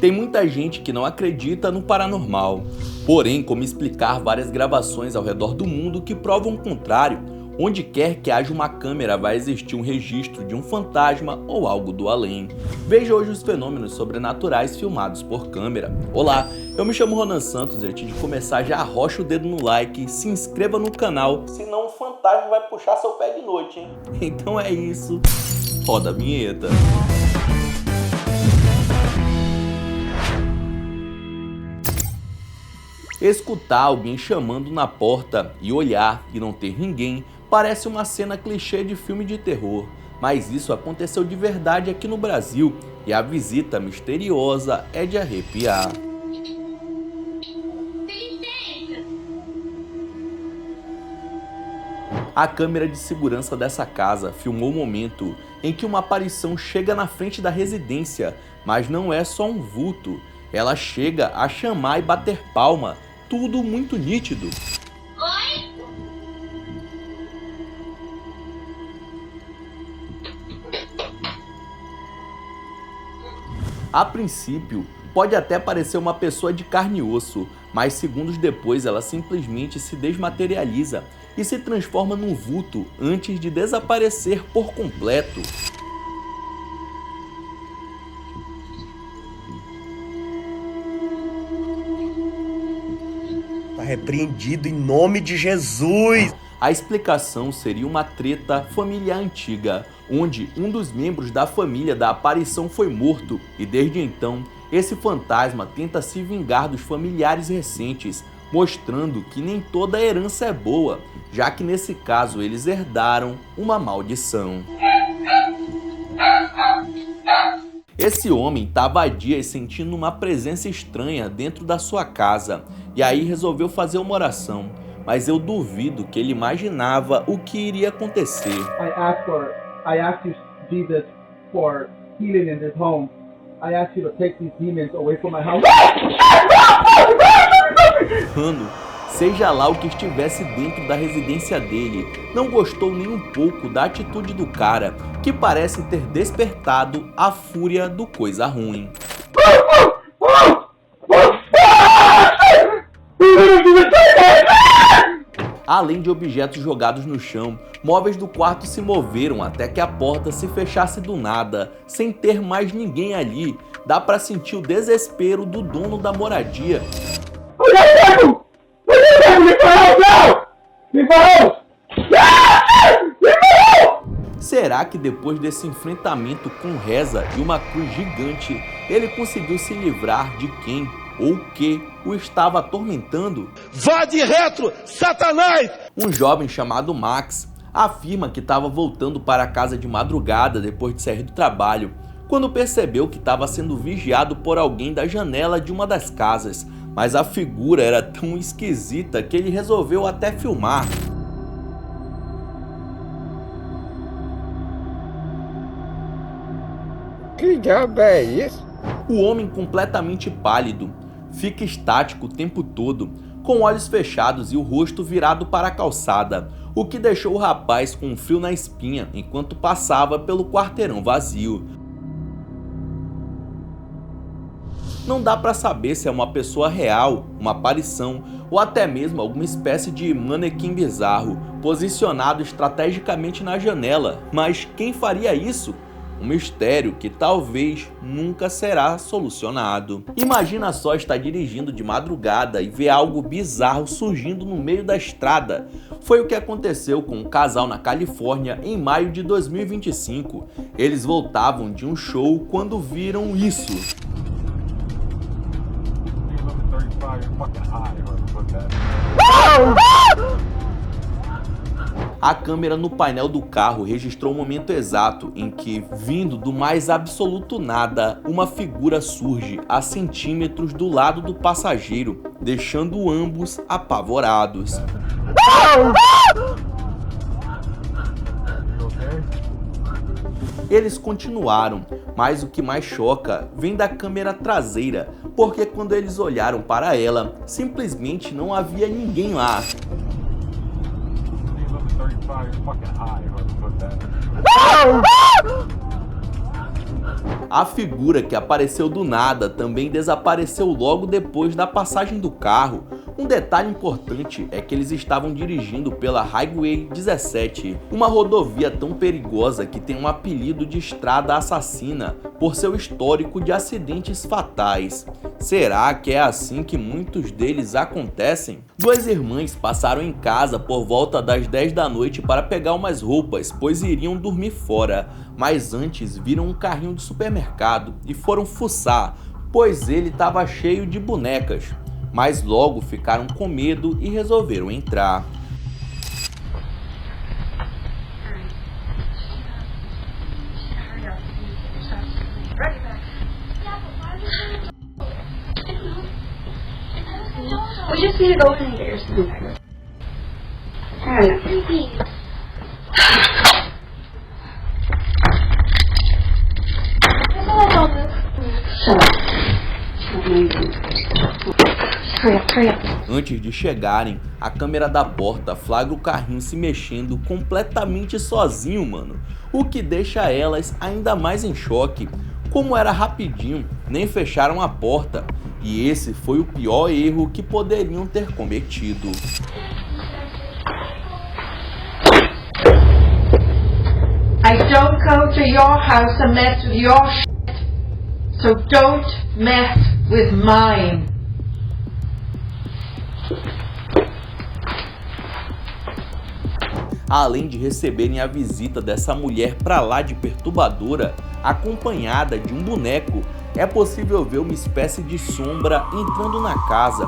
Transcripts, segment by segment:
Tem muita gente que não acredita no paranormal. Porém, como explicar várias gravações ao redor do mundo que provam o contrário? Onde quer que haja uma câmera vai existir um registro de um fantasma ou algo do além. Veja hoje os fenômenos sobrenaturais filmados por câmera. Olá, eu me chamo Ronan Santos e antes de começar já arrocha o dedo no like, se inscreva no canal, senão o fantasma vai puxar seu pé de noite, hein? Então é isso, roda a vinheta. Escutar alguém chamando na porta e olhar e não ter ninguém parece uma cena clichê de filme de terror, mas isso aconteceu de verdade aqui no Brasil e a visita misteriosa é de arrepiar. A câmera de segurança dessa casa filmou o momento em que uma aparição chega na frente da residência, mas não é só um vulto, ela chega a chamar e bater palma, tudo muito nítido. Oi? A princípio, pode até parecer uma pessoa de carne e osso, mas segundos depois ela simplesmente se desmaterializa e se transforma num vulto antes de desaparecer por completo. Tá repreendido em nome de Jesus! A explicação seria uma treta familiar antiga, onde um dos membros da família da aparição foi morto e desde então esse fantasma tenta se vingar dos familiares recentes, mostrando que nem toda a herança é boa, já que nesse caso eles herdaram uma maldição. Esse homem estava há dias sentindo uma presença estranha dentro da sua casa e aí resolveu fazer uma oração, mas eu duvido que ele imaginava o que iria acontecer. I ask you, Jesus, for healing in this home. I ask you to take these demons away from my house. Mano, seja lá o que estivesse dentro da residência dele, não gostou nem um pouco da atitude do cara, que parece ter despertado a fúria do coisa ruim. Além de objetos jogados no chão, móveis do quarto se moveram até que a porta se fechasse do nada, sem ter mais ninguém ali. Dá pra sentir o desespero do dono da moradia. Será que depois desse enfrentamento com reza e uma cruz gigante, ele conseguiu se livrar de quem ou que o estava atormentando? Vá de retro, Satanás! Um jovem chamado Max afirma que estava voltando para casa de madrugada depois de sair do trabalho, quando percebeu que estava sendo vigiado por alguém da janela de uma das casas, mas a figura era tão esquisita que ele resolveu até filmar. Que diabo é isso? O homem completamente pálido fica estático o tempo todo, com olhos fechados e o rosto virado para a calçada, o que deixou o rapaz com um frio na espinha enquanto passava pelo quarteirão vazio. Não dá para saber se é uma pessoa real, uma aparição ou até mesmo alguma espécie de manequim bizarro, posicionado estrategicamente na janela, mas quem faria isso? Um mistério que talvez nunca será solucionado. Imagina só estar dirigindo de madrugada e ver algo bizarro surgindo no meio da estrada. Foi o que aconteceu com um casal na Califórnia em maio de 2025. Eles voltavam de um show quando viram isso. A câmera no painel do carro registrou o momento exato em que, vindo do mais absoluto nada, uma figura surge a centímetros do lado do passageiro, deixando ambos apavorados. Eles continuaram, mas o que mais choca vem da câmera traseira, porque quando eles olharam para ela, simplesmente não havia ninguém lá. A figura que apareceu do nada também desapareceu logo depois da passagem do carro. Um detalhe importante é que eles estavam dirigindo pela Highway 17, uma rodovia tão perigosa que tem um apelido de estrada assassina por seu histórico de acidentes fatais. Será que é assim que muitos deles acontecem? Duas irmãs passaram em casa por volta das 10 da noite para pegar umas roupas, pois iriam dormir fora, mas antes viram um carrinho de supermercado e foram fuçar, pois ele estava cheio de bonecas. Mas logo ficaram com medo e resolveram entrar. We just need to go in and get your snooker. Antes de chegarem, a câmera da porta flagra o carrinho se mexendo completamente sozinho, mano. O que deixa elas ainda mais em choque. Como era rapidinho, nem fecharam a porta. E esse foi o pior erro que poderiam ter cometido. I don't go to your house and mess with your shit, so don't mess with mine. Além de receberem a visita dessa mulher pra lá de perturbadora, acompanhada de um boneco, é possível ver uma espécie de sombra entrando na casa.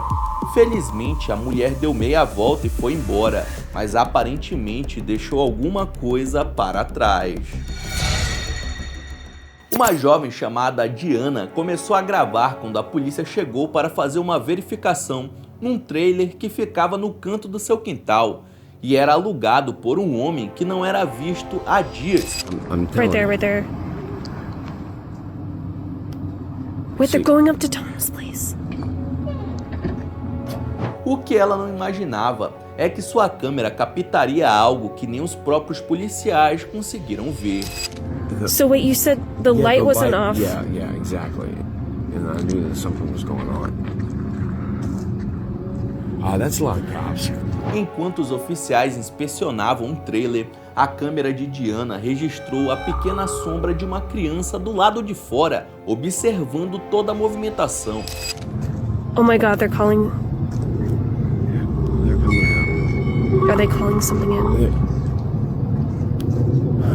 Felizmente, a mulher deu meia volta e foi embora, mas aparentemente deixou alguma coisa para trás. Uma jovem chamada Diana começou a gravar quando a polícia chegou para fazer uma verificação num trailer que ficava no canto do seu quintal e era alugado por um homem que não era visto há dias. Right there. Wait, they're going up to Tom's place. O que ela não imaginava é que sua câmera captaria algo que nem os próprios policiais conseguiram ver. So wait, you said the light wasn't off? Yeah, exactly. And I knew that something was going on. That's a lot of cops. Enquanto os oficiais inspecionavam um trailer, a câmera de Diana registrou a pequena sombra de uma criança do lado de fora, observando toda a movimentação. Oh my god, they're calling... They're coming out. Are they calling something in?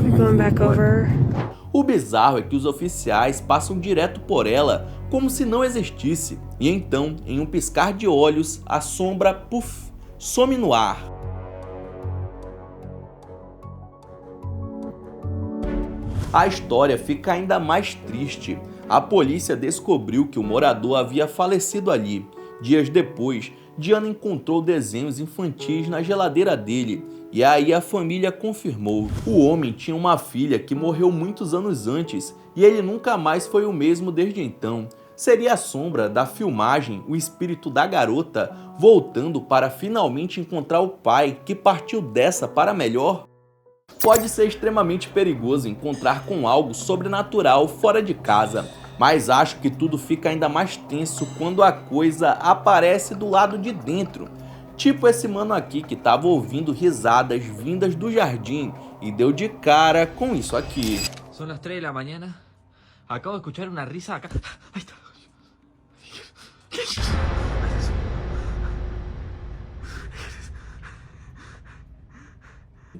They're going back over... O bizarro é que os oficiais passam direto por ela, como se não existisse, e então, em um piscar de olhos, a sombra, puff, some no ar. A história fica ainda mais triste. A polícia descobriu que o morador havia falecido ali. Dias depois, Diana encontrou desenhos infantis na geladeira dele, e aí a família confirmou. O homem tinha uma filha que morreu muitos anos antes, e ele nunca mais foi o mesmo desde então. Seria a sombra da filmagem o espírito da garota voltando para finalmente encontrar o pai que partiu dessa para melhor? Pode ser extremamente perigoso encontrar com algo sobrenatural fora de casa, mas acho que tudo fica ainda mais tenso quando a coisa aparece do lado de dentro. Tipo esse mano aqui que tava ouvindo risadas vindas do jardim e deu de cara com isso aqui. Son las 3 de la mañana. Acabo de escuchar una risa acá. Ahí está.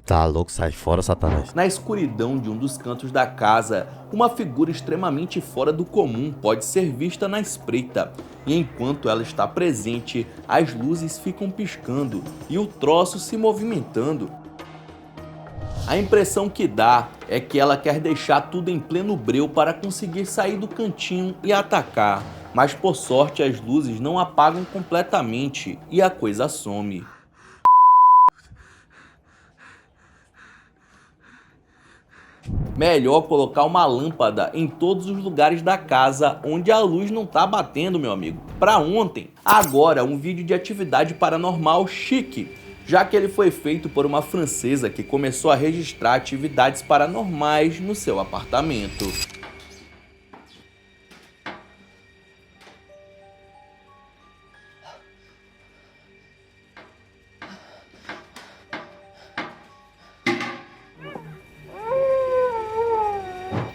Tá louco, sai fora, Satanás. Na escuridão de um dos cantos da casa, uma figura extremamente fora do comum pode ser vista na espreita. E enquanto ela está presente, as luzes ficam piscando e o troço se movimentando. A impressão que dá é que ela quer deixar tudo em pleno breu para conseguir sair do cantinho e atacar. Mas por sorte as luzes não apagam completamente e a coisa some. Melhor colocar uma lâmpada em todos os lugares da casa onde a luz não tá batendo, meu amigo. Pra ontem. Agora, um vídeo de atividade paranormal chique, já que ele foi feito por uma francesa que começou a registrar atividades paranormais no seu apartamento.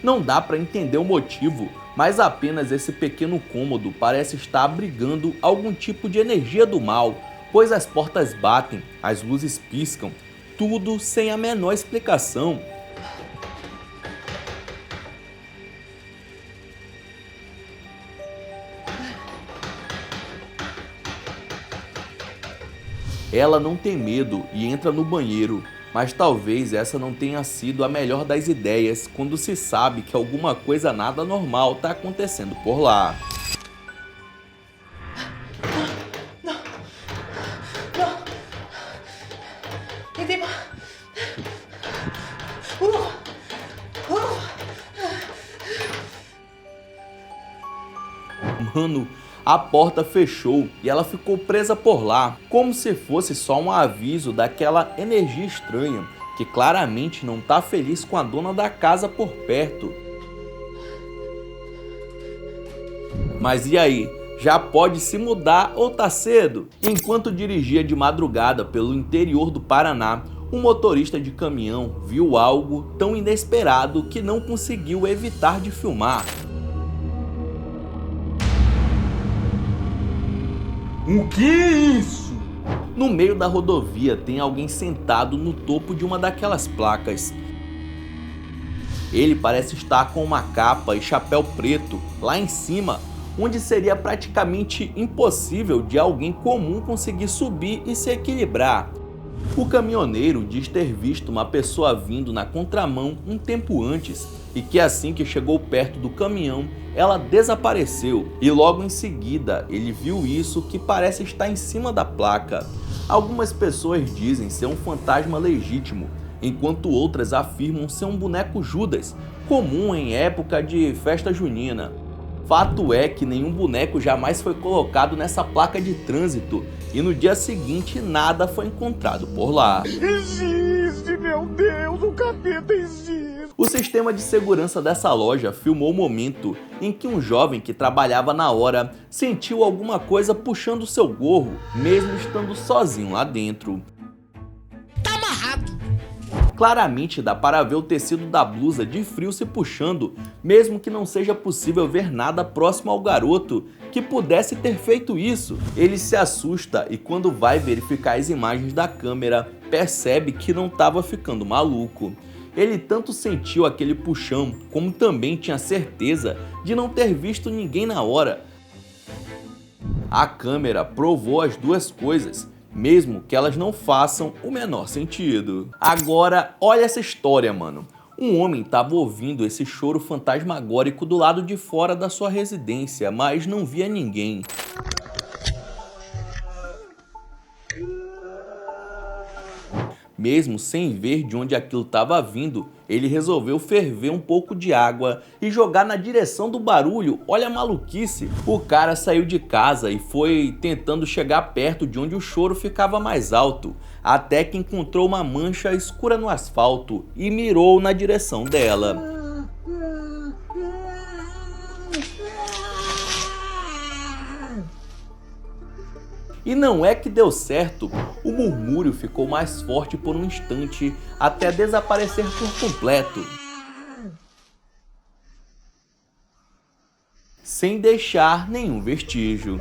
Não dá para entender o motivo, mas apenas esse pequeno cômodo parece estar abrigando algum tipo de energia do mal, pois as portas batem, as luzes piscam, tudo sem a menor explicação. Ela não tem medo e entra no banheiro, mas talvez essa não tenha sido a melhor das ideias quando se sabe que alguma coisa nada normal está acontecendo por lá. Mano, a porta fechou e ela ficou presa por lá, como se fosse só um aviso daquela energia estranha, que claramente não tá feliz com a dona da casa por perto. Mas e aí? Já pode se mudar ou tá cedo? Enquanto dirigia de madrugada pelo interior do Paraná, um motorista de caminhão viu algo tão inesperado que não conseguiu evitar de filmar. O que é isso? No meio da rodovia tem alguém sentado no topo de uma daquelas placas. Ele parece estar com uma capa e chapéu preto lá em cima, onde seria praticamente impossível de alguém comum conseguir subir e se equilibrar. O caminhoneiro diz ter visto uma pessoa vindo na contramão um tempo antes e que assim que chegou perto do caminhão, ela desapareceu e logo em seguida ele viu isso que parece estar em cima da placa. Algumas pessoas dizem ser um fantasma legítimo, enquanto outras afirmam ser um boneco Judas, comum em época de festa junina. Fato é que nenhum boneco jamais foi colocado nessa placa de trânsito e no dia seguinte nada foi encontrado por lá. Existe, meu Deus, o capeta existe! O sistema de segurança dessa loja filmou o momento em que um jovem que trabalhava na hora sentiu alguma coisa puxando seu gorro, mesmo estando sozinho lá dentro. Tá amarrado! Claramente dá para ver o tecido da blusa de frio se puxando, mesmo que não seja possível ver nada próximo ao garoto que pudesse ter feito isso. Ele se assusta e quando vai verificar as imagens da câmera, percebe que não estava ficando maluco. Ele tanto sentiu aquele puxão, como também tinha certeza de não ter visto ninguém na hora. A câmera provou as duas coisas, mesmo que elas não façam o menor sentido. Agora, olha essa história, mano. Um homem estava ouvindo esse choro fantasmagórico do lado de fora da sua residência, mas não via ninguém. Mesmo sem ver de onde aquilo estava vindo, ele resolveu ferver um pouco de água e jogar na direção do barulho. Olha a maluquice! O cara saiu de casa e foi tentando chegar perto de onde o choro ficava mais alto, até que encontrou uma mancha escura no asfalto e mirou na direção dela. E não é que deu certo, o murmúrio ficou mais forte por um instante, até desaparecer por completo, sem deixar nenhum vestígio.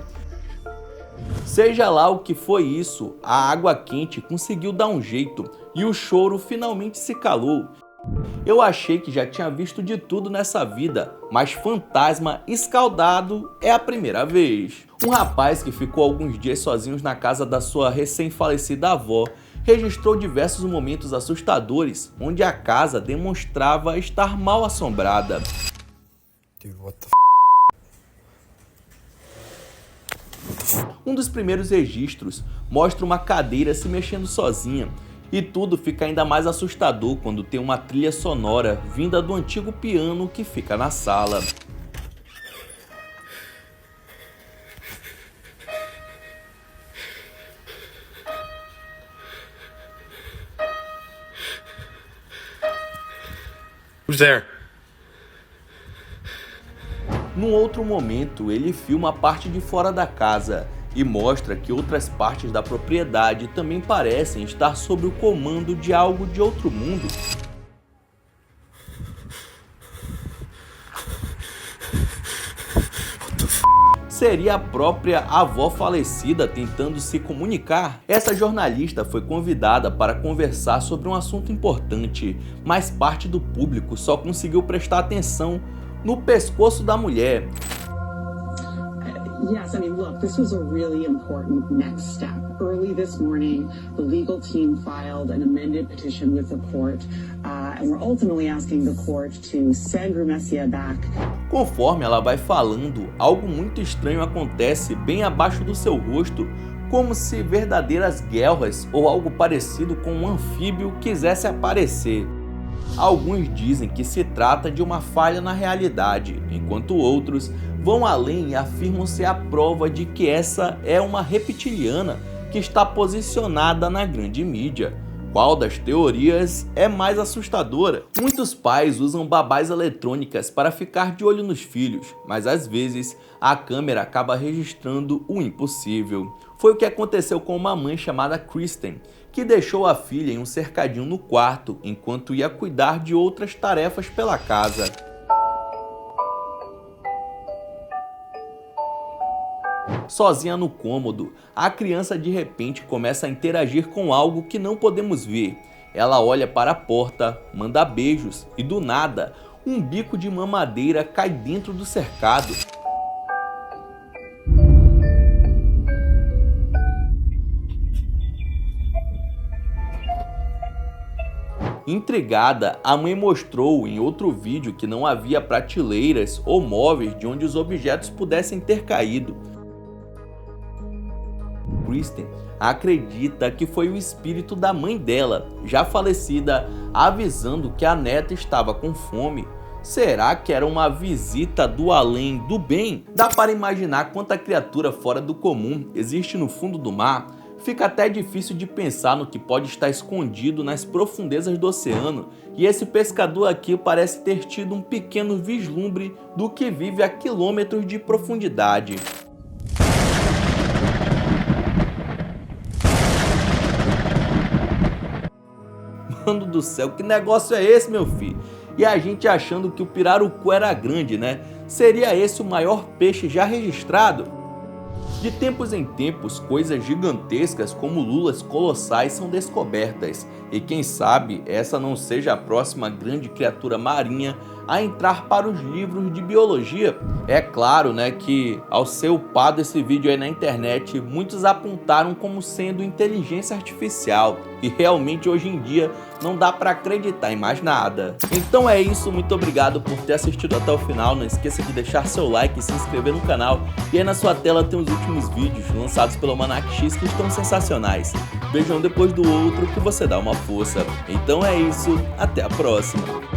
Seja lá o que foi isso, a água quente conseguiu dar um jeito e o choro finalmente se calou. Eu achei que já tinha visto de tudo nessa vida, mas fantasma escaldado é a primeira vez. Um rapaz que ficou alguns dias sozinho na casa da sua recém-falecida avó registrou diversos momentos assustadores, onde a casa demonstrava estar mal assombrada. Dude, what the Um dos primeiros registros mostra uma cadeira se mexendo sozinha. E tudo fica ainda mais assustador quando tem uma trilha sonora vinda do antigo piano que fica na sala. Who's there? Num outro momento, ele filma a parte de fora da casa e mostra que outras partes da propriedade também parecem estar sob o comando de algo de outro mundo. Seria a própria avó falecida tentando se comunicar? Essa jornalista foi convidada para conversar sobre um assunto importante, mas parte do público só conseguiu prestar atenção no pescoço da mulher. Yes, I mean, look, this was a really important next step. Early this morning, the legal team filed an amended petition with the court, and we're ultimately asking the court to send Rumessia back. Conforme ela vai falando, algo muito estranho acontece bem abaixo do seu rosto, como se verdadeiras guelras ou algo parecido com um anfíbio quisesse aparecer. Alguns dizem que se trata de uma falha na realidade, enquanto outros vão além e afirmam ser a prova de que essa é uma reptiliana que está posicionada na grande mídia. Qual das teorias é mais assustadora? Muitos pais usam babás eletrônicas para ficar de olho nos filhos, mas às vezes a câmera acaba registrando o impossível. Foi o que aconteceu com uma mãe chamada Kristen, que deixou a filha em um cercadinho no quarto enquanto ia cuidar de outras tarefas pela casa. Sozinha no cômodo, a criança de repente começa a interagir com algo que não podemos ver. Ela olha para a porta, manda beijos e do nada, um bico de mamadeira cai dentro do cercado. Intrigada, a mãe mostrou em outro vídeo que não havia prateleiras ou móveis de onde os objetos pudessem ter caído. Kristen acredita que foi o espírito da mãe dela, já falecida, avisando que a neta estava com fome. Será que era uma visita do além do bem? Dá para imaginar quanta criatura fora do comum existe no fundo do mar? Fica até difícil de pensar no que pode estar escondido nas profundezas do oceano, e esse pescador aqui parece ter tido um pequeno vislumbre do que vive a quilômetros de profundidade. Mano do céu, que negócio é esse, meu filho? E a gente achando que o pirarucu era grande, né? Seria esse o maior peixe já registrado? De tempos em tempos, coisas gigantescas como lulas colossais são descobertas, e quem sabe essa não seja a próxima grande criatura marinha a entrar para os livros de biologia. É claro, né, que ao ser upado esse vídeo aí na internet, muitos apontaram como sendo inteligência artificial, e realmente hoje em dia não dá para acreditar em mais nada. Então é isso, muito obrigado por ter assistido até o final, não esqueça de deixar seu like e se inscrever no canal, e aí na sua tela tem os últimos vídeos lançados pelo Almanac X que estão sensacionais. Veja um depois do outro que você dá uma força. Então é isso, até a próxima!